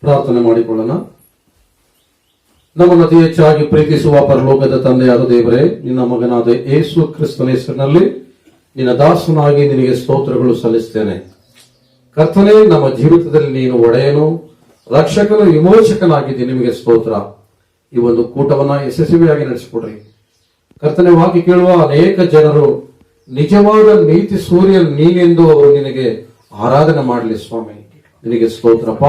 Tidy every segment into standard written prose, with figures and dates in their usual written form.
ಪ್ರಾರ್ಥನೆ ಮಾಡಿಕೊಳ್ಳೋಣ. ನಮ್ಮನ್ನು ಅತಿ ಹೆಚ್ಚಾಗಿ ಪ್ರೀತಿಸುವ ಪರಲೋಕದ ತಂದೆಯಾದ ದೇವರೇ, ನಿನ್ನ ಮಗನಾದ ಯೇಸು ಕ್ರಿಸ್ತನ ಹೆಸರಿನಲ್ಲಿ ನಿನ್ನ ದಾಸನಾಗಿ ನಿನಗೆ ಸ್ತೋತ್ರಗಳು ಸಲ್ಲಿಸ್ತೇನೆ. ಕರ್ತನೇ, ನಮ್ಮ ಜೀವಿತದಲ್ಲಿ ನೀನು ಒಡೆಯನು, ರಕ್ಷಕನು, ವಿಮೋಚಕನಾಗಿದ್ದಿ. ನಿಮಗೆ ಸ್ತೋತ್ರ. ಈ ಒಂದು ಕೂಟವನ್ನ ಯಶಸ್ವಿಯಾಗಿ ನಡೆಸಿಕೊಡ್ರಿ ಕರ್ತನೆ. ವಾಕ್ಯ ಕೇಳುವ ಅನೇಕ ಜನರು ನಿಜವಾದ ನೀತಿ ಸೂರ್ಯ ನೀನೆಂದು ಅವರು ನಿನಗೆ ಆರಾಧನೆ ಮಾಡಲಿ ಸ್ವಾಮಿ. ನಿನಗೆ ಸ್ತೋತ್ರಪ್ಪ.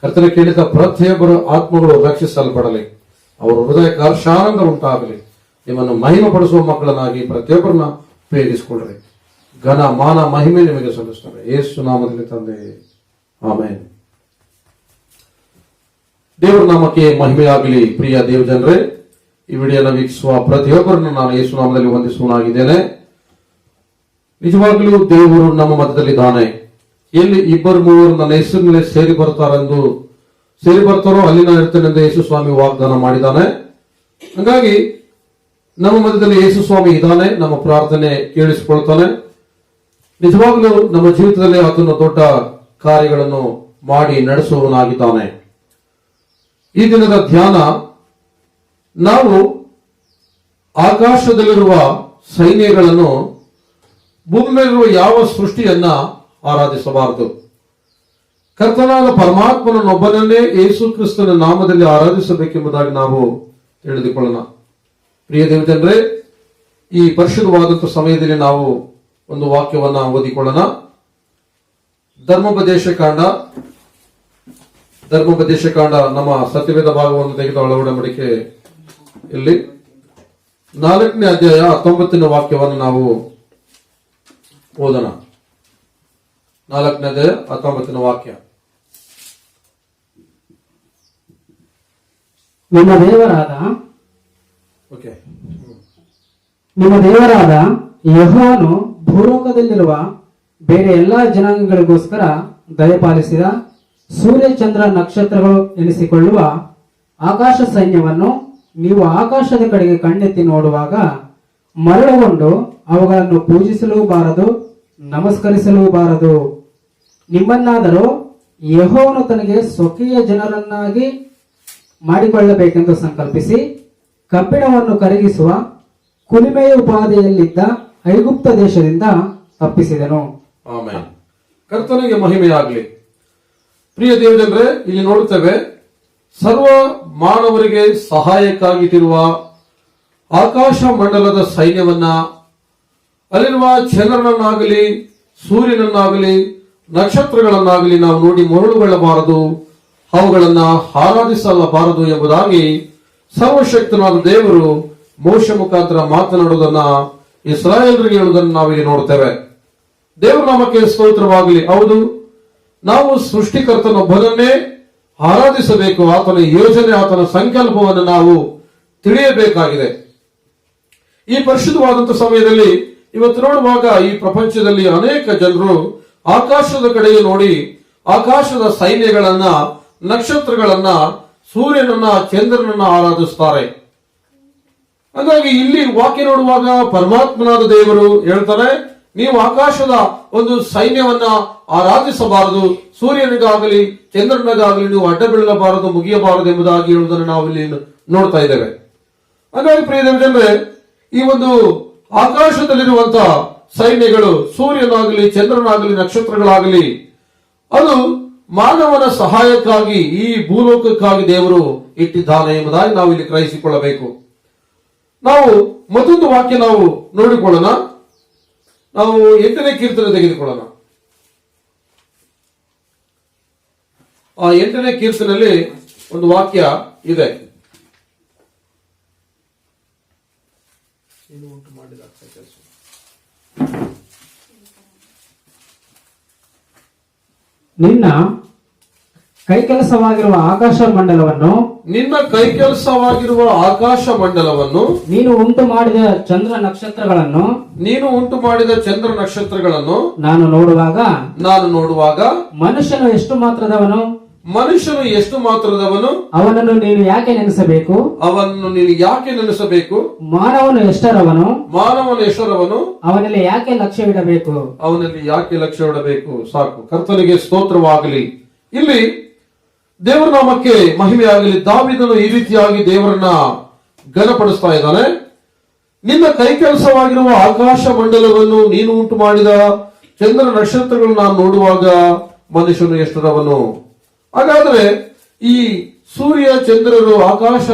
ಕರ್ತನೆ, ಕೇಳಿದ ಪ್ರತಿಯೊಬ್ಬರು ಆತ್ಮಗಳು ರಕ್ಷಿಸಲ್ಪಡಲಿ, ಅವರ ಹೃದಯ ಹರ್ಷಾನಂದ ಉಂಟಾಗಲಿ. ನಿಮ್ಮನ್ನು ಮಹಿಮೆ ಪಡಿಸುವ ಮಕ್ಕಳನ್ನಾಗಿ ಪ್ರತಿಯೊಬ್ಬರನ್ನ ಪ್ರೇರಿಸಿಕೊಡ್ರಿ. ಘನ ಮಾನ ಮಹಿಮೆ ನಿಮಗೆ ಸಲ್ಲಿಸ್ತಾರೆ ಯೇಸು ನಾಮದಲ್ಲಿ ತಂದೆ, ಆಮೇನ್. ದೇವರ ನಾಮಕ್ಕೆ ಮಹಿಮೆಯಾಗಲಿ. ಪ್ರಿಯ ದೇವ ಜನರೇ, ಈ ವಿಡಿಯೋನ ವೀಕ್ಷಿಸುವ ಪ್ರತಿಯೊಬ್ಬರನ್ನು ನಾನು ಯೇಸು ನಾಮದಲ್ಲಿ ವಂದಿಸುವನಾಗಿದ್ದೇನೆ. ನಿಜವಾಗಲೂ ದೇವರು ನಮ್ಮ ಮಧ್ಯದಲ್ಲಿದ್ದಾನೆ. ಎಲ್ಲಿ ಇಬ್ಬರು ಮೂವರು ನನ್ನ ಹೆಸರಿನಲ್ಲಿ ಸೇರಿ ಬರ್ತಾರೋ ಅಲ್ಲಿ ನಾನು ಇರ್ತೇನೆಂದು ಯೇಸು ಸ್ವಾಮಿ ವಾಗ್ದಾನ ಮಾಡಿದ್ದಾನೆ. ಹಾಗಾಗಿ ನಮ್ಮ ಮಧ್ಯದಲ್ಲಿ ಯೇಸು ಸ್ವಾಮಿ ಇದ್ದಾನೆ. ನಮ್ಮ ಪ್ರಾರ್ಥನೆ ಕೇಳಿಸಿಕೊಳ್ತಾನೆ. ನಿಜವಾಗಲೂ ನಮ್ಮ ಜೀವಿತದಲ್ಲಿ ಆತನ ದೊಡ್ಡ ಕಾರ್ಯಗಳನ್ನು ಮಾಡಿ ನಡೆಸುವವನಾಗಿದ್ದಾನೆ. ಈ ದಿನದ ಧ್ಯಾನ, ನಾವು ಆಕಾಶದಲ್ಲಿರುವ ಸೈನ್ಯಗಳನ್ನು, ಭೂಮಿ ಮೇಲಿರುವ ಯಾವ ಸೃಷ್ಟಿಯನ್ನ ಆರಾಧಿಸಬಾರದು. ಕರ್ತನಾದ ಪರಮಾತ್ಮನೊಬ್ಬನನ್ನೇ ಯೇಸು ಕ್ರಿಸ್ತನ ನಾಮದಲ್ಲಿ ಆರಾಧಿಸಬೇಕೆಂಬುದಾಗಿ ನಾವು ತಿಳಿದುಕೊಳ್ಳೋಣ. ಪ್ರಿಯ ದೇವಜನರೇ, ಈ ಪರಿಶುದ್ಧವಾದಂತಹ ಸಮಯದಲ್ಲಿ ನಾವು ಒಂದು ವಾಕ್ಯವನ್ನ ಓದಿಕೊಳ್ಳೋಣ. ಧರ್ಮೋಪದೇಶ ಕಾಂಡ ನಮ್ಮ ಸತ್ಯವೇದ ಭಾಗವನ್ನು ತೆಗೆದು ಒಳಗಡೆ ಇಲ್ಲಿ 4ನೇ ಅಧ್ಯಾಯ 19ನೇ ವಾಕ್ಯವನ್ನು ನಾವು ಓದೋಣ. 4ನೇ ಅಧ್ಯಾಯ 19ನೇ ವಾಕ್ಯ. ನಿಮ್ಮ ದೇವರಾದ ಯೆಹೋವನು ಭೂಲೋಕದಲ್ಲಿರುವ ಬೇರೆ ಎಲ್ಲಾ ಜನಾಂಗಗಳಿಗೋಸ್ಕರ ದಯಪಾಲಿಸಿದ ಸೂರ್ಯ ಚಂದ್ರ ನಕ್ಷತ್ರಗಳು ಎನಿಸಿಕೊಳ್ಳುವ ಆಕಾಶ ಸೈನ್ಯವನ್ನು ನೀವು ಆಕಾಶದ ಕಡೆಗೆ ಕಣ್ಣೆತ್ತಿ ನೋಡುವಾಗ ಮರಳುಗೊಂಡು ಅವುಗಳನ್ನು ಪೂಜಿಸಲೂಬಾರದು, ನಮಸ್ಕರಿಸಲೂಬಾರದು. ನಿಮ್ಮನ್ನಾದರೂ ಯೆಹೋವನು ತನಗೆ ಸ್ವಕೀಯ ಜನರನ್ನಾಗಿ ಮಾಡಿಕೊಳ್ಳಬೇಕೆಂದು ಸಂಕಲ್ಪಿಸಿ ಕಬ್ಬಿಣವನ್ನು ಕರಗಿಸುವ ಕುಲಿಮೆಯ ಉಪಾಧಿಯಲ್ಲಿದ್ದ ಐಗುಪ್ತ ದೇಶದಿಂದ ತಪ್ಪಿಸಿದನು. ಆಮೆನ್. ಕರ್ತನಿಗೆ ಮಹಿಮೆಯಾಗಲಿ. ಪ್ರಿಯ ದೇವಜನರೇ, ಇಲ್ಲಿ ನೋಡುತ್ತೇವೆ, ಸರ್ವ ಮಾನವರಿಗೆ ಸಹಾಯಕ್ಕಾಗಿರುವ ಆಕಾಶ ಮಂಡಲದ ಸೈನ್ಯವನ್ನ, ಅಲ್ಲಿರುವ ಚಂದ್ರನನ್ನಾಗಲಿ ಸೂರ್ಯನನ್ನಾಗಲಿ ನಕ್ಷತ್ರಗಳನ್ನಾಗಲಿ ನಾವು ನೋಡಿ ಮರುಳುಗೊಳ್ಳಬಾರದು, ಅವುಗಳನ್ನ ಆರಾಧಿಸಲಬಾರದು ಎಂಬುದಾಗಿ ಸರ್ವಶಕ್ತನಾದ ದೇವರು ಮೋಶೆ ಮುಖಾಂತರ ಮಾತನಾಡುವುದನ್ನ, ಇಸ್ರಾಯೇಲರಿಗೆ ಹೇಳುವುದನ್ನು ನಾವು ಇಲ್ಲಿ ನೋಡ್ತೇವೆ. ದೇವರ ನಾಮಕ್ಕೆ ಸ್ತೋತ್ರವಾಗಲಿ. ಹೌದು, ನಾವು ಸೃಷ್ಟಿಕರ್ತನೊಬ್ಬನನ್ನೇ ಆರಾಧಿಸಬೇಕು. ಆತನ ಯೋಜನೆ, ಆತನ ಸಂಕಲ್ಪವನ್ನು ನಾವು ತಿಳಿಯಬೇಕಾಗಿದೆ. ಈ ಪರಿಶುದ್ಧವಾದಂತಹ ಸಮಯದಲ್ಲಿ ಇವತ್ತು ನೋಡುವಾಗ ಈ ಪ್ರಪಂಚದಲ್ಲಿ ಅನೇಕ ಜನರು ಆಕಾಶದ ಕಡೆಗೆ ನೋಡಿ ಆಕಾಶದ ಸೈನ್ಯಗಳನ್ನ, ನಕ್ಷತ್ರಗಳನ್ನ, ಸೂರ್ಯನನ್ನ, ಚಂದ್ರನನ್ನ ಆರಾಧಿಸ್ತಾರೆ. ಹಾಗಾಗಿ ಇಲ್ಲಿ ವಾಕ್ಯ ನೋಡುವಾಗ ಪರಮಾತ್ಮನಾದ ದೇವರು ಹೇಳ್ತಾರೆ, ನೀವು ಆಕಾಶದ ಒಂದು ಸೈನ್ಯವನ್ನ ಆರಾಧಿಸಬಾರದು, ಸೂರ್ಯನಿಗಾಗಲಿ ಚಂದ್ರನಿಗಾಗಲಿ ನೀವು ಅಡ್ಡ ಬೀಳಬಾರದು, ಮುಗಿಯಬಾರದು ಎಂಬುದಾಗಿ ಹೇಳುವುದನ್ನು ನಾವು ಇಲ್ಲಿ ನೋಡ್ತಾ ಇದ್ದೇವೆ. ಹಾಗಾಗಿ ಪ್ರಿಯ ಜನರೇ, ಈ ಒಂದು ಆಕಾಶದಲ್ಲಿರುವಂತಹ ಸೈನ್ಯಗಳು, ಸೂರ್ಯನಾಗಲಿ ಚಂದ್ರನಾಗಲಿ ನಕ್ಷತ್ರಗಳಾಗಲಿ, ಅದು ಮಾನವನ ಸಹಾಯಕ್ಕಾಗಿ ಈ ಭೂಲೋಕಕ್ಕಾಗಿ ದೇವರು ಇಟ್ಟಿದ್ದಾನೆ ಎಂಬುದಾಗಿ ನಾವು ಇಲ್ಲಿ ಗ್ರಹಿಸಿಕೊಳ್ಳಬೇಕು. ನಾವು ಮತ್ತೊಂದು ವಾಕ್ಯ ನಾವು ನೋಡಿಕೊಳ್ಳೋಣ. ನಾವು 8ನೇ ಕೀರ್ತನೆ ತೆಗೆದುಕೊಳ್ಳೋಣ. ಆ 8ನೇ ಕೀರ್ತನೆಯಲ್ಲಿ ಒಂದು ವಾಕ್ಯ ಇದೆ. ನಿನ್ನ ಕೈಕೆಲಸವಾಗಿರುವ ಆಕಾಶ ಮಂಡಲವನ್ನು ನೀನು ಉಂಟು ಮಾಡಿದ ಚಂದ್ರ ನಕ್ಷತ್ರಗಳನ್ನು ನಾನು ನೋಡುವಾಗ ಮನುಷ್ಯನು ಎಷ್ಟು ಮಾತ್ರದವನು ಅವನನ್ನು ನೀನು ಯಾಕೆ ನೆನೆಸಬೇಕು? ಮಾನವನು ಎಷ್ಟರವನು ಅವನಲ್ಲಿ ಯಾಕೆ ಲಕ್ಷ್ಯವಿಡಬೇಕು? ಸಾಕು. ಕರ್ತನಿಗೆ ಸ್ತೋತ್ರವಾಗಲಿ. ಇಲ್ಲಿ ದೇವರ ನಾಮಕ್ಕೆ ಮಹಿಮೆ ಆಗಲಿ. ದಾವೀದನು ಈ ರೀತಿಯಾಗಿ ದೇವರನ್ನ ಘನಪಡಿಸ್ತಾ ಇದ್ದಾನೆ. ನಿನ್ನ ಕೈ ಕೆಲಸವಾಗಿರುವ ಆಕಾಶ ಮಂಡಲವನ್ನು ನೀನು ಉಂಟು ಮಾಡಿದ ಚಂದ್ರ ನಕ್ಷತ್ರಗಳನ್ನು ನಾನು ನೋಡುವಾಗ ಮನುಷ್ಯನು ಎಷ್ಟರವನು. ಹಾಗಾದ್ರೆ ಈ ಸೂರ್ಯ ಚಂದ್ರರು ಆಕಾಶ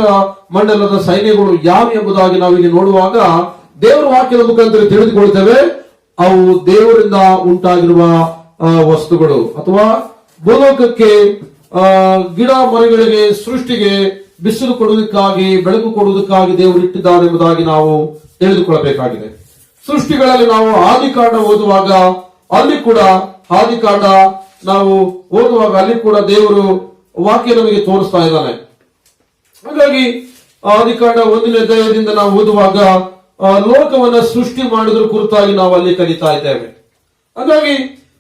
ಮಂಡಲದ ಸೈನ್ಯಗಳು ಯಾವ ಎಂಬುದಾಗಿ ನಾವಿಲ್ಲಿ ನೋಡುವಾಗ ದೇವರ ವಾಕ್ಯದ ಮುಖಾಂತರ ತಿಳಿದುಕೊಳ್ತೇವೆ. ಅವು ದೇವರಿಂದ ಉಂಟಾಗಿರುವ ವಸ್ತುಗಳು ಅಥವಾ ಭೂಲೋಕಕ್ಕೆ ಗಿಡ ಮರಗಳಿಗೆ ಸೃಷ್ಟಿಗೆ ಬಿಸಿಲು ಕೊಡುವುದಕ್ಕಾಗಿ ಬೆಳಕು ಕೊಡುವುದಕ್ಕಾಗಿ ದೇವರು ಇಟ್ಟಿದ್ದಾರೆ ಎಂಬುದಾಗಿ ನಾವು ತಿಳಿದುಕೊಳ್ಳಬೇಕಾಗಿದೆ. ಸೃಷ್ಟಿಗಳಲ್ಲಿ ನಾವು ಆದಿಕಾಂಡ ಓದುವಾಗ ಅಲ್ಲಿ ಕೂಡ ಆದಿಕಾಂಡ ನಾವು ಓದುವಾಗ ಅಲ್ಲಿ ಕೂಡ ದೇವರು ವಾಕ್ಯ ನಮಗೆ ತೋರಿಸ್ತಾ ಇದ್ದಾನೆ. ಹಾಗಾಗಿ ಆದಿಕಾಂಡ 1ನೇ ಅಧ್ಯಾಯದಿಂದ ನಾವು ಓದುವಾಗ ಲೋಕವನ್ನ ಸೃಷ್ಟಿ ಮಾಡುವುದರ ಕುರಿತಾಗಿ ನಾವು ಅಲ್ಲಿ ಕಲಿತಾ ಇದ್ದೇವೆ. ಹಾಗಾಗಿ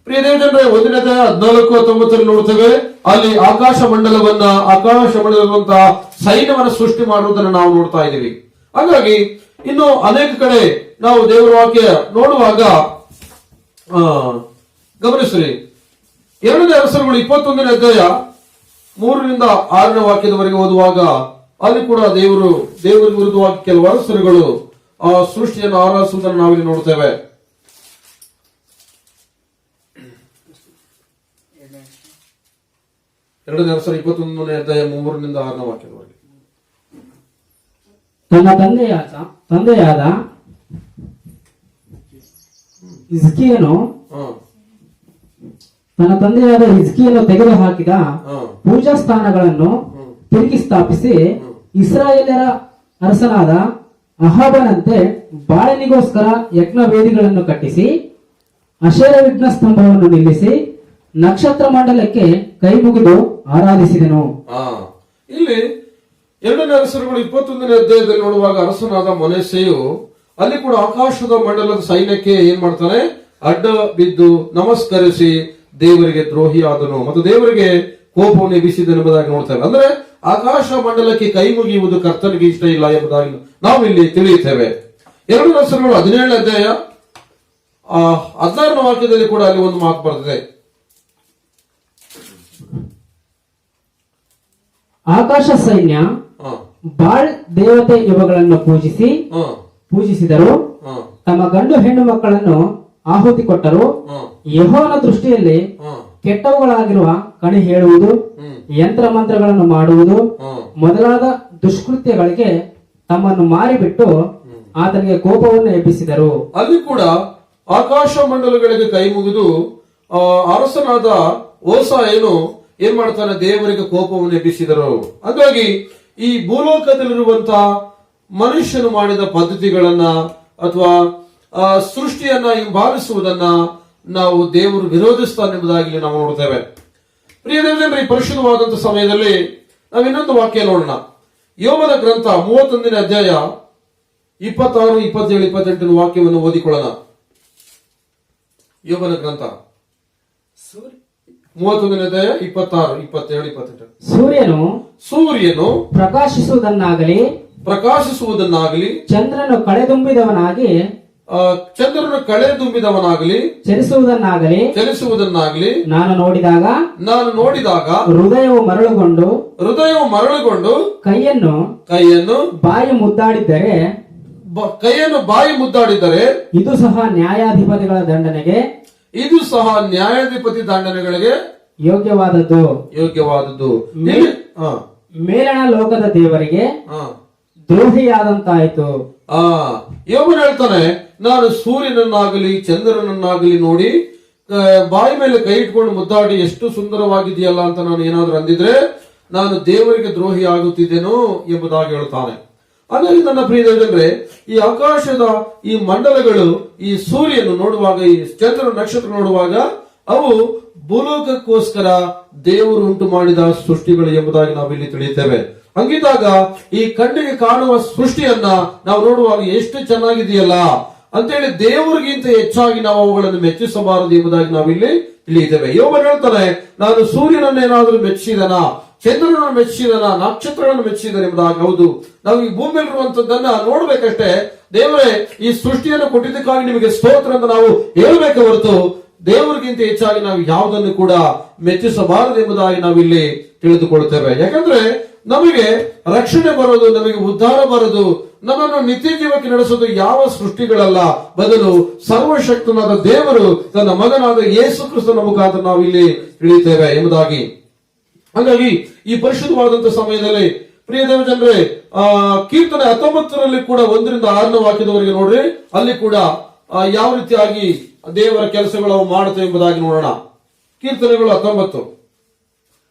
ಪ್ರಿಯ ದೇವಜನರೇ, 1ನೇ ಅಧ್ಯಾಯ 14-19 ನೋಡ್ತೇವೆ. ಅಲ್ಲಿ ಆಕಾಶ ಮಂಡಲದಂತಹ ಸೈನ್ಯವನ್ನ ಸೃಷ್ಟಿ ಮಾಡುವುದನ್ನು ನಾವು ನೋಡ್ತಾ ಇದ್ದೀವಿ. ಹಾಗಾಗಿ ಇನ್ನು ಅನೇಕ ಕಡೆ ನಾವು ದೇವರ ವಾಕ್ಯ ನೋಡುವಾಗ ಗಮನಿಸ್ರಿ, 2ನೇ ಅರಸರುಗಳು 21ನೇ ಅಧ್ಯಾಯ 3ರಿಂದ 6ನೇ ವಾಕ್ಯದವರೆಗೆ ಓದುವಾಗ ಅಲ್ಲಿ ಕೂಡ ದೇವರಿಗೆ ವಿರುದ್ಧವಾಗಿ ಕೆಲವು ಅರಸರುಗಳು ಆ ಸೃಷ್ಟಿಯನ್ನು ಆರಾಧಿಸುವುದನ್ನು ನಾವಿಲ್ಲಿ ನೋಡ್ತೇವೆ. 2ನೇ ಅರಸರು 21ನೇ ಅಧ್ಯಾಯ 3ರಿಂದ 6ನೇ ವಾಕ್ಯದವರೆಗೆ. ತನ್ನ ತಂದೆಯಾದ ಹಿಜ್ಕೀಯನು ತೆಗೆದುಹಾಕಿದ ಪೂಜಾ ಸ್ಥಾನಗಳನ್ನು ತಿರುಗಿ ಸ್ಥಾಪಿಸಿ ಇಸ್ರಾಯೇಲರ ಅರಸನಾದ ಅಹಾಬನಂತೆ ಬಾಳನಿಗೋಸ್ಕರ ಯಜ್ಞ ವೇದಿಗಳನ್ನು ಕಟ್ಟಿಸಿ ಅಶೇರ ವಿಘ್ನ ಸ್ತಂಭವನ್ನು ನಿಲ್ಲಿಸಿ ನಕ್ಷತ್ರ ಮಂಡಲಕ್ಕೆ ಕೈ ಮುಗಿದು ಆರಾಧಿಸಿದನು. ಇಲ್ಲಿ 2ನೇ ಅರಸರುಗಳು 21ನೇ ಅಧ್ಯಾಯದಲ್ಲಿ ನೋಡುವಾಗ ಅರಸನಾದ ಮೊನೆಸೆಯು ಅಲ್ಲಿ ಕೂಡ ಆಕಾಶದ ಮಂಡಲದ ಸೈನ್ಯಕ್ಕೆ ಏನ್ ಮಾಡ್ತಾನೆ, ಅಡ್ಡ ಬಿದ್ದು ನಮಸ್ಕರಿಸಿ ದೇವರಿಗೆ ದ್ರೋಹಿಯಾದನು ಮತ್ತು ದೇವರಿಗೆ ಕೋಪವನ್ನು ಎಬ್ಬಿಸಿದನೆಂಬುದಾಗಿ ನೋಡ್ತೇವೆ. ಅಂದ್ರೆ ಆಕಾಶ ಮಂಡಲಕ್ಕೆ ಕೈ ಮುಗಿಯುವುದು ಕರ್ತನಿಗೆ ಇಷ್ಟ ಇಲ್ಲ ಎಂಬುದಾಗಿ ನಾವಿಲ್ಲಿ ತಿಳಿಯುತ್ತೇವೆ. 2ನೇ ಅರಸರುಗಳು 17ನೇ ಅಧ್ಯಾಯ 16ನೇ ವಾಕ್ಯದಲ್ಲಿ ಕೂಡ ಅಲ್ಲಿ ಒಂದು ಮಾತು ಬರ್ತದೆ. ಆಕಾಶ ಸೈನ್ಯ ಬಾಳ್ ದೇವತೆ ಇವುಗಳನ್ನು ಪೂಜಿಸಿದರು, ತಮ್ಮ ಗಂಡು ಹೆಣ್ಣು ಮಕ್ಕಳನ್ನು ಆಹುತಿ ಕೊಟ್ಟರು. ಯೆಹೋವನ ದೃಷ್ಟಿಯಲ್ಲಿ ಕೆಟ್ಟವುಗಳಾಗಿರುವ ಕಣಿ ಹೇಳುವುದು, ಯಂತ್ರ ಮಂತ್ರಗಳನ್ನು ಮಾಡುವುದು ಮೊದಲಾದ ದುಷ್ಕೃತ್ಯಗಳಿಗೆ ತಮ್ಮನ್ನು ಮಾರಿಬಿಟ್ಟು ಆತನಿಗೆ ಕೋಪವನ್ನು ಎಬ್ಬಿಸಿದರು. ಅಲ್ಲಿ ಕೂಡ ಆಕಾಶ ಮಂಡಲಗಳಿಗೆ ಕೈ ಮುಗಿದು ಅರಸನಾದ ಓಸಾಯನು ಏನ್ ಮಾಡ್ತಾನೆ, ದೇವರಿಗೆ ಕೋಪವನ್ನು ಎಬ್ಬಿಸಿದರು. ಹಾಗಾಗಿ ಈ ಭೂಲೋಕದಲ್ಲಿರುವಂತಹ ಮನುಷ್ಯನು ಮಾಡಿದ ಪದ್ಧತಿಗಳನ್ನ ಅಥವಾ ಸೃಷ್ಟಿಯನ್ನ ಹಿಂಬಾಲಿಸುವುದನ್ನ ನಾವು ದೇವರು ವಿರೋಧಿಸ್ತಾನೆ ಎಂಬುದಾಗಿ ನಾವು ನೋಡ್ತೇವೆ. ಪ್ರಿಯ ದೇವರೇ, ಪರಿಶುದ್ಧವಾದಂತಹ ಸಮಯದಲ್ಲಿ ನಾವು ಇನ್ನೊಂದು ವಾಕ್ಯ ನೋಡೋಣ. ಯೋಬನ ಗ್ರಂಥ 31ನೇ ಅಧ್ಯಾಯ 26, 27, 28 ವಾಕ್ಯವನ್ನು ಓದಿಕೊಳ್ಳೋಣ. ಯೋಬನ ಗ್ರಂಥ 31ನೇ ಅಧ್ಯಾಯ 26, 27, 28. ಸೂರ್ಯನು ಪ್ರಕಾಶಿಸುವುದನ್ನಾಗಲಿ ಚಂದ್ರನು ಕಳೆದುಂಬಿದವನಾಗಲಿ ಚಲಿಸುವುದನ್ನಾಗಲಿ ನಾನು ನೋಡಿದಾಗ ಹೃದಯವು ಮರಳುಗೊಂಡು ಕೈಯನ್ನು ಬಾಯಿ ಮುದ್ದಾಡಿದ್ದರೆ ಇದು ಸಹ ನ್ಯಾಯಾಧಿಪತಿ ದಂಡನೆಗಳಿಗೆ ಯೋಗ್ಯವಾದದ್ದು ಮೇಲಣ ಲೋಕದ ದೇವರಿಗೆ ದ್ರೋಹಿಯಾದಂತಾಯಿತು. ಯೋಬನು ಹೇಳ್ತಾನೆ, ನಾನು ಸೂರ್ಯನನ್ನಾಗಲಿ ಚಂದ್ರನನ್ನಾಗಲಿ ನೋಡಿ ಬಾಯಿ ಮೇಲೆ ಕೈ ಇಟ್ಕೊಂಡು ಮುದ್ದಾಡಿ ಎಷ್ಟು ಸುಂದರವಾಗಿದೆಯಲ್ಲ ಅಂತ ನಾನು ಏನಾದ್ರೂ ಅಂದಿದ್ರೆ ನಾನು ದೇವರಿಗೆ ದ್ರೋಹಿ ಆಗುತ್ತಿದ್ದೇನೋ ಎಂಬುದಾಗಿ ಹೇಳ್ತಾನೆ. ಹಾಗಾಗಿ ನನ್ನ ಪ್ರಿಯ ದೇವರೇ, ಈ ಆಕಾಶದ ಈ ಮಂಡಲಗಳು, ಈ ಸೂರ್ಯನು ನೋಡುವಾಗ, ಈ ಚಂದ್ರ ನಕ್ಷತ್ರ ನೋಡುವಾಗ ಅವು ಭೂಲೋಕಕ್ಕೋಸ್ಕರ ದೇವರು ಉಂಟು ಮಾಡಿದ ಸೃಷ್ಟಿಗಳು ಎಂಬುದಾಗಿ ನಾವು ಇಲ್ಲಿ ತಿಳಿಯುತ್ತೇವೆ. ಹಂಗಿದ್ದಾಗ ಈ ಕಣ್ಣಿಗೆ ಕಾಣುವ ಸೃಷ್ಟಿಯನ್ನ ನಾವು ನೋಡುವಾಗ ಎಷ್ಟು ಚೆನ್ನಾಗಿದೆಯಲ್ಲ ಅಂತೇಳಿ ದೇವರಿಗಿಂತ ಹೆಚ್ಚಾಗಿ ನಾವು ಅವುಗಳನ್ನು ಮೆಚ್ಚಿಸಬಾರದು ಎಂಬುದಾಗಿ ನಾವಿಲ್ಲಿ ತಿಳಿಯುತ್ತೇವೆ. ಯೋಬನು ಹೇಳ್ತಾನೆ, ನಾನು ಸೂರ್ಯನನ್ನೇನಾದ್ರೂ ಮೆಚ್ಚಿದನ, ಚಂದ್ರನನ್ನು ಮೆಚ್ಚಿದನ, ನಕ್ಷತ್ರಗಳನ್ನು ಮೆಚ್ಚಿದನ ಎಂಬುದಾಗಿ. ಹೌದು, ನಾವು ಈ ಭೂಮಿಯಲ್ಲಿರುವಂತದ್ದನ್ನ ನೋಡ್ಬೇಕಷ್ಟೇ. ದೇವರೇ ಈ ಸೃಷ್ಟಿಯನ್ನು ಕೊಟ್ಟಿದ್ದಕ್ಕಾಗಿ ನಿಮಗೆ ಸ್ತೋತ್ರ ಅಂತ ನಾವು ಹೇಳ್ಬೇಕೆ ಹೊರತು ದೇವರಿಗಿಂತ ಹೆಚ್ಚಾಗಿ ನಾವು ಯಾವುದನ್ನು ಕೂಡ ಮೆಚ್ಚಿಸಬಾರದು ಎಂಬುದಾಗಿ ನಾವು ಇಲ್ಲಿ ತಿಳಿದುಕೊಳ್ಳುತ್ತೇವೆ. ಯಾಕಂದ್ರೆ ನಮಗೆ ರಕ್ಷಣೆ ಬರೋದು, ನಮಗೆ ಉದ್ಧಾರ ಬರೋದು, ನಮ್ಮನ್ನು ನಿತ್ಯ ಜೀವಕ್ಕೆ ನಡೆಸೋದು ಯಾವ ಸೃಷ್ಟಿಗಳಲ್ಲ, ಬದಲು ಸರ್ವಶಕ್ತನಾದ ದೇವರು ತನ್ನ ಮಗನಾದ ಯೇಸು ಕ್ರಿಸ್ತನ ಮುಖಾಂತರ ನಾವು ಇಲ್ಲಿ ತಿಳಿಯುತ್ತೇವೆ ಎಂಬುದಾಗಿ. ಹಾಗಾಗಿ ಈ ಪರಿಶುದ್ಧವಾದಂತಹ ಸಮಯದಲ್ಲಿ ಪ್ರಿಯ ದೇವ ಜನರೇ, ಕೀರ್ತನೆ 19ರಲ್ಲಿ ಕೂಡ 1ರಿಂದ 6ನೇ ವಾಕ್ಯದವರೆಗೆ ನೋಡ್ರಿ, ಅಲ್ಲಿ ಕೂಡ ಯಾವ ರೀತಿಯಾಗಿ ದೇವರ ಕೆಲಸಗಳು ಅವು ಮಾಡುತ್ತವೆ ಎಂಬುದಾಗಿ ನೋಡೋಣ. ಕೀರ್ತನೆಗಳು 19.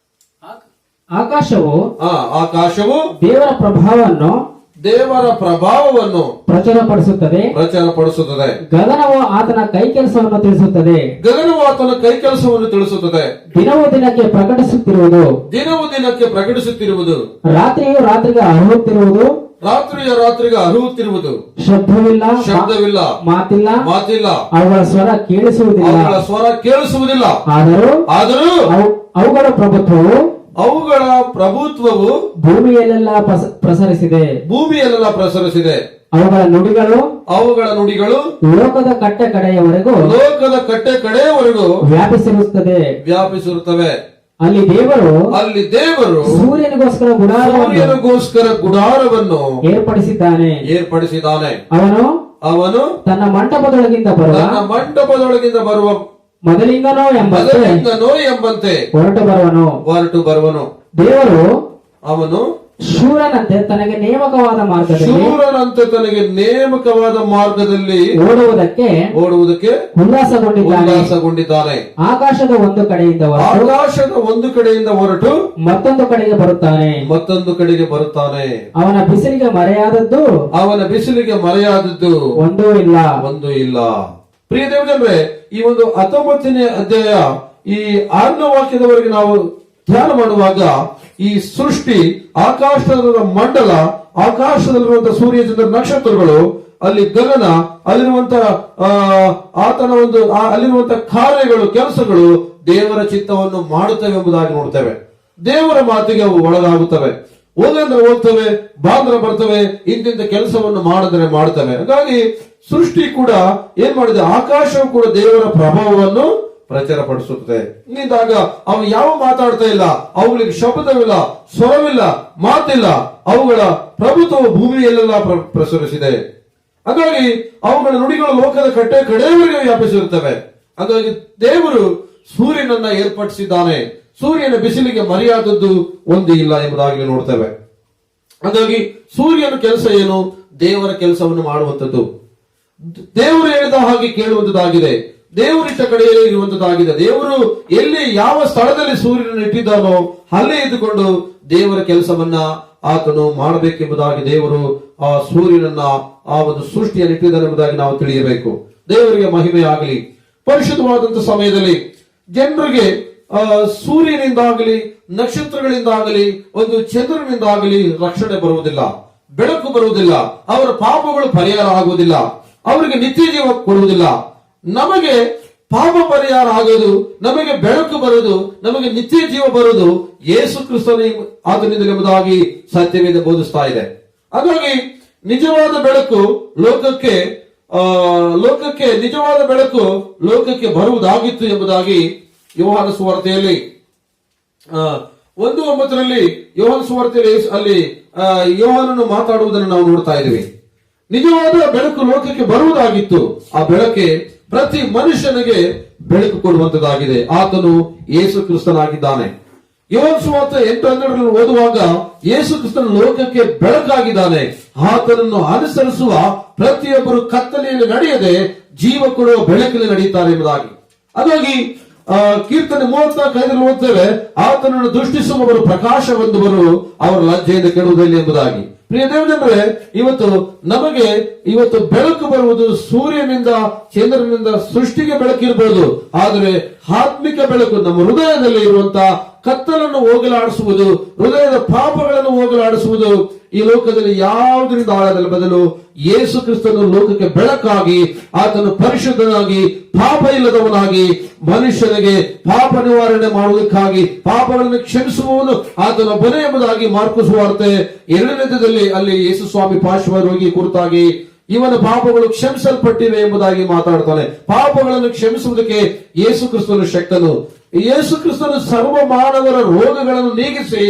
ಆಕಾಶವು ದೇವರ ಪ್ರಭಾವವನ್ನು ಪ್ರಚುರಪಡಿಸುತ್ತದೆ. ಗಗನವು ಆತನ ಕೈ ಕೆಲಸವನ್ನು ತಿಳಿಸುತ್ತದೆ. ದಿನವೂ ದಿನಕ್ಕೆ ಪ್ರಕಟಿಸುತ್ತಿರುವುದು. ರಾತ್ರಿಯು ರಾತ್ರಿಗೆ ಅರುಹುತ್ತಿರುವುದು. ಶಬ್ದವಿಲ್ಲ, ಮಾತಿಲ್ಲ. ಅವುಗಳ ಸ್ವರ ಕೇಳಿಸುವುದಿಲ್ಲ. ಆದರೂ ಅವುಗಳ ಪ್ರಭುತ್ವವು ಭೂಮಿಯಲ್ಲೆಲ್ಲ ಪ್ರಸರಿಸಿದೆ. ಅವುಗಳ ನುಡಿಗಳು ಲೋಕದ ಕಟ್ಟೆ ಕಡೆಯವರೆಗೂ ವ್ಯಾಪಿಸಿರುತ್ತವೆ. ಅಲ್ಲಿ ದೇವರು ಸೂರ್ಯನಿಗೋಸ್ಕರ ಗುಡಾರವನ್ನು ಏರ್ಪಡಿಸಿದ್ದಾನೆ. ಅವನು ತನ್ನ ಮಂಟಪದೊಳಗಿಂದ ಬರುವ ಮೊದಲಿಂದನೋ ಎಂಬಂತೆ ಹೊರಟು ಬರುವನು. ದೇವರು ಅವನು ಶೂರನಂತೆ ತನಗೆ ನೇಮಕವಾದ ಮಾರ್ಗದಲ್ಲಿ ಓಡುವುದಕ್ಕೆ ಉಲ್ಲಾಸಗೊಂಡಿದ್ದಾನೆ. ಆಕಾಶದ ಒಂದು ಕಡೆಯಿಂದ ಹೊರಟು ಮತ್ತೊಂದು ಕಡೆಗೆ ಬರುತ್ತಾನೆ. ಅವನ ಬಿಸಿಲಿಗೆ ಮರೆಯಾದದ್ದು ಒಂದೂ ಇಲ್ಲ. ಪ್ರಿಯ ದೇವಜನರೇ, ಈ ಒಂದು 19ನೇ ಅಧ್ಯಾಯ ಈ 6ನೇ ವಾಕ್ಯದವರೆಗೆ ನಾವು ಧ್ಯಾನ ಮಾಡುವಾಗ ಈ ಸೃಷ್ಟಿ, ಆಕಾಶದ ಮಂಡಲ, ಆಕಾಶದಲ್ಲಿರುವಂತಹ ಸೂರ್ಯ ಚಂದ್ರ ನಕ್ಷತ್ರಗಳು, ಅಲ್ಲಿ ಗಗನ, ಅಲ್ಲಿರುವಂತಹ ಅಲ್ಲಿರುವಂತಹ ಕಾರ್ಯಗಳು, ಕೆಲಸಗಳು ದೇವರ ಚಿತ್ತವನ್ನು ಮಾಡುತ್ತವೆ ಎಂಬುದಾಗಿ ನೋಡ್ತೇವೆ. ದೇವರ ಮಾತಿಗೆ ಅವು ಒಳಗಾಗುತ್ತವೆ. ಹೋಗ್ತವೆ, ಬಾಂದ್ರ ಬರ್ತವೆ, ಇಂತಿಂತ ಕೆಲಸವನ್ನು ಮಾಡಿದ್ರೆ ಮಾಡ್ತವೆ. ಹಾಗಾಗಿ ಸೃಷ್ಟಿ ಕೂಡ ಏನ್ ಮಾಡಿದೆ, ಆಕಾಶವು ಕೂಡ ದೇವರ ಪ್ರಭಾವವನ್ನು ಪ್ರಚಾರಪಡಿಸುತ್ತದೆ. ಇಂದಾಗ ಅವು ಯಾವ ಮಾತಾಡ್ತಾ ಇಲ್ಲ, ಅವುಗಳಿಗೆ ಶಬ್ದವಿಲ್ಲ, ಸ್ವರವಿಲ್ಲ, ಮಾತಿಲ್ಲ. ಅವುಗಳ ಪ್ರಭುತ್ವ ಭೂಮಿಯಲ್ಲೆಲ್ಲ ಪ್ರಸರಿಸಿದೆ. ಹಾಗಾಗಿ ಅವುಗಳ ನುಡಿಗಳು ಲೋಕದ ಕಡೆಯವರೆಗೆ ವ್ಯಾಪಿಸಿರುತ್ತವೆ. ಹಾಗಾಗಿ ದೇವರು ಸೂರ್ಯನನ್ನ ಏರ್ಪಡಿಸಿದ್ದಾನೆ. ಸೂರ್ಯನ ಬಿಸಿಲಿಗೆ ಮರೆಯಾದದ್ದು ಒಂದು ಇಲ್ಲ ಎಂಬುದಾಗಿ ನೋಡ್ತೇವೆ. ಹಾಗಾಗಿ ಸೂರ್ಯನ ಕೆಲಸ ಏನು? ದೇವರ ಕೆಲಸವನ್ನು ಮಾಡುವಂಥದ್ದು, ದೇವರು ಹೇಳಿದ ಹಾಗೆ ಕೇಳುವಂತದ್ದಾಗಿದೆ, ದೇವರಿಟ್ಟ ಕಡೆಯಲ್ಲಿ ಇರುವಂತದ್ದಾಗಿದೆ. ದೇವರು ಎಲ್ಲಿ ಯಾವ ಸ್ಥಳದಲ್ಲಿ ಸೂರ್ಯನನ್ನು ಇಟ್ಟಿದ್ದಾನೋ ಅಲ್ಲೇ ಇದ್ದುಕೊಂಡು ದೇವರ ಕೆಲಸವನ್ನ ಆತನು ಮಾಡಬೇಕೆಂಬುದಾಗಿ ದೇವರು ಆ ಸೂರ್ಯನನ್ನ ಆ ಒಂದು ಸೃಷ್ಟಿಯನ್ನು ಇಟ್ಟಿದ್ದಾನೆ ಎಂಬುದಾಗಿ ನಾವು ತಿಳಿಯಬೇಕು. ದೇವರಿಗೆ ಮಹಿಮೆ ಆಗಲಿ. ಪರಿಶುದ್ಧವಾದಂತಹ ಸಮಯದಲ್ಲಿ ಜನರಿಗೆ ಸೂರ್ಯನಿಂದಾಗಲಿ, ನಕ್ಷತ್ರಗಳಿಂದಾಗಲಿ, ಒಂದು ಚಂದ್ರನಿಂದಾಗಲಿ ರಕ್ಷಣೆ ಬರುವುದಿಲ್ಲ, ಬೆಳಕು ಬರುವುದಿಲ್ಲ, ಅವರ ಪಾಪಗಳು ಪರಿಹಾರ ಆಗುವುದಿಲ್ಲ, ಅವರಿಗೆ ನಿತ್ಯ ಜೀವ ಕೊಡುವುದಿಲ್ಲ. ನಮಗೆ ಪಾಪ ಪರಿಹಾರ ಆಗೋದು, ನಮಗೆ ಬೆಳಕು ಬರೋದು, ನಮಗೆ ನಿತ್ಯ ಜೀವ ಬರೋದು ಯೇಸು ಕ್ರಿಸ್ತನ ಆತನಿಂದ ಎಂಬುದಾಗಿ ಸತ್ಯವೇದ ಬೋಧಿಸ್ತಾ ಇದೆ. ಹಾಗಾಗಿ ನಿಜವಾದ ಬೆಳಕು ಲೋಕಕ್ಕೆ ಬರುವುದಾಗಿತ್ತು ಎಂಬುದಾಗಿ ಯೋಹಾನ ಸುವಾರ್ತೆಯಲ್ಲಿ 1:9 ಯೋಹಾನ ಸುವಾರ್ತೆಯಲ್ಲಿ ಅಲ್ಲಿ ಯೋಹಾನನು ಮಾತಾಡುವುದನ್ನು ನಾವು ನೋಡ್ತಾ ಇದ್ದೀವಿ. ನಿಜವಾದ ಬೆಳಕು ಲೋಕಕ್ಕೆ ಬರುವುದಾಗಿತ್ತು. ಆ ಬೆಳಕೆ ಪ್ರತಿ ಮನುಷ್ಯನಿಗೆ ಬೆಳಕು ಕೊಡುವಂತದ್ದಾಗಿದೆ. ಆತನು ಯೇಸು ಕ್ರಿಸ್ತನಾಗಿದ್ದಾನೆ. ಯೋಹಾನ ಸುವಾರ್ತೆ 8:12 ಓದುವಾಗ ಯೇಸು ಕ್ರಿಸ್ತನ ಲೋಕಕ್ಕೆ ಬೆಳಕಾಗಿದ್ದಾನೆ. ಆತನನ್ನು ಅನುಸರಿಸುವ ಪ್ರತಿಯೊಬ್ಬರು ಕತ್ತಲೆಯಲ್ಲಿ ನಡೆಯದೆ ಜೀವ ಕೊಡುವ ಬೆಳಕಲ್ಲಿ ನಡೆಯುತ್ತಾರೆ ಎಂಬುದಾಗಿ. ಹಾಗಾಗಿ ಕೀರ್ತನೆ 34:5 ಓದ್ತೇವೆ, ಆತನನ್ನು ದೃಷ್ಟಿಸುವವರು ಪ್ರಕಾಶ ಹೊಂದುವರು, ಅವರ ಲಜ್ಜೆಯಿಂದ ಕೆಡುವುದಿಲ್ಲ ಎಂಬುದಾಗಿ. ಪ್ರಿಯ ದೇವಜನರೇ, ಇವತ್ತು ಬೆಳಕು ಬರುವುದು ಸೂರ್ಯನಿಂದ, ಚಂದ್ರನಿಂದ ಸೃಷ್ಟಿಗೆ ಬೆಳಕಿರಬಹುದು. ಆದರೆ ಆತ್ಮಿಕ ಬೆಳಕು ನಮ್ಮ ಹೃದಯದಲ್ಲಿ ಇರುವಂತಹ ಕತ್ತಲನ್ನು ಹೋಗಲಾಡಿಸುವುದು, ಹೃದಯದ ಪಾಪಗಳನ್ನು ಹೋಗಲಾಡಿಸುವುದು ಈ ಲೋಕದಲ್ಲಿ ಯಾವುದರಿಂದ ಆಗದಲ್ಲ. ಬದಲು ಯೇಸು ಕ್ರಿಸ್ತನು ಲೋಕಕ್ಕೆ ಬೆಳಕಾಗಿ, ಆತನು ಪರಿಶುದ್ಧನಾಗಿ, ಪಾಪ ಇಲ್ಲದವನಾಗಿ, ಮನುಷ್ಯನಿಗೆ ಪಾಪ ನಿವಾರಣೆ ಮಾಡುವುದಕ್ಕಾಗಿ, ಪಾಪಗಳನ್ನು ಕ್ಷಮಿಸುವವನು ಆತನೊಬ್ಬನೇ ಎಂಬುದಾಗಿ ಮಾರ್ಕು ಸುವಾರ್ತೆ 2ನೇದಲ್ಲಿ ಅಲ್ಲಿ ಯೇಸು ಸ್ವಾಮಿ ಪಾರ್ಶ್ವರೋಗಿ ಕುರಿತಾಗಿ ಇವನ ಪಾಪಗಳು ಕ್ಷಮಿಸಲ್ಪಟ್ಟಿವೆ ಎಂಬುದಾಗಿ ಮಾತಾಡ್ತಾನೆ. ಪಾಪಗಳನ್ನು ಕ್ಷಮಿಸುವುದಕ್ಕೆ ಯೇಸು ಕ್ರಿಸ್ತನು ಶಕ್ತನು. ಯೇಸು ಕ್ರಿಸ್ತನು ಸರ್ವ ಮಾನವರ ರೋಗಗಳನ್ನು ನೀಗಿಸಿ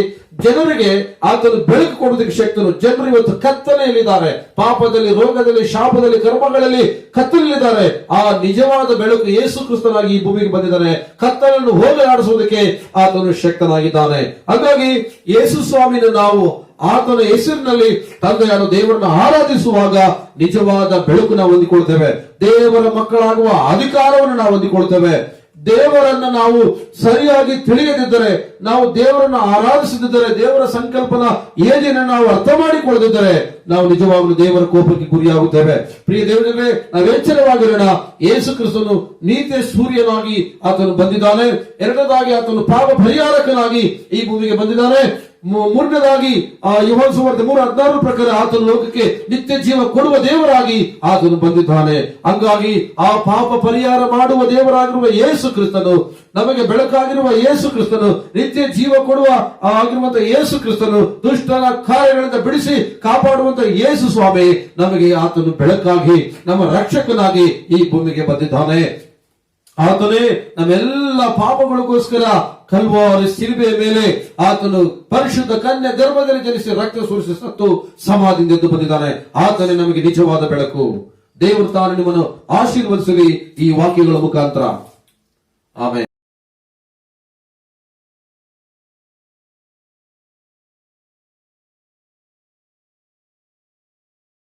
ಜನರಿಗೆ ಆತನು ಬೆಳಕು ಕೊಡುವುದಕ್ಕೆ ಶಕ್ತನು. ಜನರು ಇವತ್ತು ಕತ್ತಲೆಯಲ್ಲಿದ್ದಾರೆ, ಪಾಪದಲ್ಲಿ, ರೋಗದಲ್ಲಿ, ಶಾಪದಲ್ಲಿ, ಕರ್ಮಗಳಲ್ಲಿ ಕತ್ತಲೆಯಲ್ಲಿದ್ದಾರೆ. ಆ ನಿಜವಾದ ಬೆಳಕು ಯೇಸು ಕ್ರಿಸ್ತನಾಗಿ ಈ ಭೂಮಿಗೆ ಬಂದಿದ್ದಾನೆ. ಕತ್ತಲನ್ನು ಹೋಗಲಾಡಿಸುವುದಕ್ಕೆ ಆತನು ಶಕ್ತನಾಗಿದ್ದಾನೆ. ಹಾಗಾಗಿ ಯೇಸು ಸ್ವಾಮಿನ ನಾವು ಆತನ ಹೆಸರಿನಲ್ಲಿ ತಂದೆಯಾದ ದೇವರನ್ನು ಆರಾಧಿಸುವಾಗ ನಿಜವಾದ ಬೆಳಕು ನಾವು ಹೊಂದಿಕೊಳ್ತೇವೆ. ದೇವರ ಮಕ್ಕಳಾಗುವ ಅಧಿಕಾರವನ್ನು ನಾವು ಹೊಂದಿಕೊಳ್ತೇವೆ. ದೇವರನ್ನ ನಾವು ಸರಿಯಾಗಿ ತಿಳಿಯದಿದ್ದರೆ, ನಾವು ದೇವರನ್ನು ಆರಾಧಿಸದಿದ್ದರೆ, ದೇವರ ಸಂಕಲ್ಪನ ಏನೇನ ನಾವು ಅರ್ಥ ಮಾಡಿಕೊಳ್ಳದಿದ್ದರೆ ನಾವು ನಿಜವಾಗಲೂ ದೇವರ ಕೋಪಕ್ಕೆ ಗುರಿಯಾಗುತ್ತೇವೆ. ಪ್ರಿಯ ದೇವರೇ, ನಾವು ಎಚ್ಚರವಾಗಿರೋಣ. ಯೇಸು ಕ್ರಿಸ್ತನು ನೀತಿಯ ಸೂರ್ಯನಾಗಿ ಆತನು ಬಂದಿದ್ದಾನೆ. ಎರಡನೇದಾಗಿ ಆತನು ಪಾಪ ಪರಿಹಾರಕನಾಗಿ ಈ ಭೂಮಿಗೆ ಬಂದಿದ್ದಾನೆ. ಮೂರನೇದಾಗಿ ಯೋಹಾನ ಸುವಾರ್ತೆ 3:16 ಪ್ರಕಾರ ಆತನು ಲೋಕಕ್ಕೆ ನಿತ್ಯ ಜೀವ ಕೊಡುವ ದೇವರಾಗಿ ಆತನು ಬಂದಿದ್ದಾನೆ. ಹಂಗಾಗಿ ಆ ಪಾಪ ಪರಿಹಾರ ಮಾಡುವ ದೇವರಾಗಿರುವ ಯೇಸು ಕ್ರಿಸ್ತನು, ನಮಗೆ ಬೆಳಕಾಗಿರುವ ಯೇಸು ಕ್ರಿಸ್ತನು, ನಿತ್ಯ ಜೀವ ಕೊಡುವ ಆಗಿರುವಂತಹ ಯೇಸು ಕ್ರಿಸ್ತನು, ದುಷ್ಟನ ಕಾರ್ಯಗಳಿಂದ ಬಿಡಿಸಿ ಕಾಪಾಡುವಂತ ಯೇಸು ಸ್ವಾಮಿ ನಮಗೆ ಆತನು ಬೆಳಕಾಗಿ ನಮ್ಮ ರಕ್ಷಕನಾಗಿ ಈ ಭೂಮಿಗೆ ಬಂದಿದ್ದಾನೆ. ಆತನೇ ನಮ್ಮೆಲ್ಲ ಪಾಪಗಳಿಗೋಸ್ಕರ ಕಲ್ವಾರಿ ಶಿಲುಬೆಯ ಮೇಲೆ ಆತನು ಪರಿಶುದ್ಧ ಕನ್ಯೆ ಗರ್ಭದಲ್ಲಿ ಜನಿಸಿ ರಕ್ತ ಸುರಿಸಿ ಸತ್ತು ಸಮಾಧಿಯಿಂದ ಎದ್ದು ಬಂದಿದ್ದಾನೆ. ಆತನೇ ನಮಗೆ ನಿಜವಾದ ಬೆಳಕು. ದೇವರು ತಾನು ನಿಮ್ಮನ್ನು ಆಶೀರ್ವದಿಸಲಿ ಈ ವಾಕ್ಯಗಳ ಮುಖಾಂತರ. ಆಮೆನ್.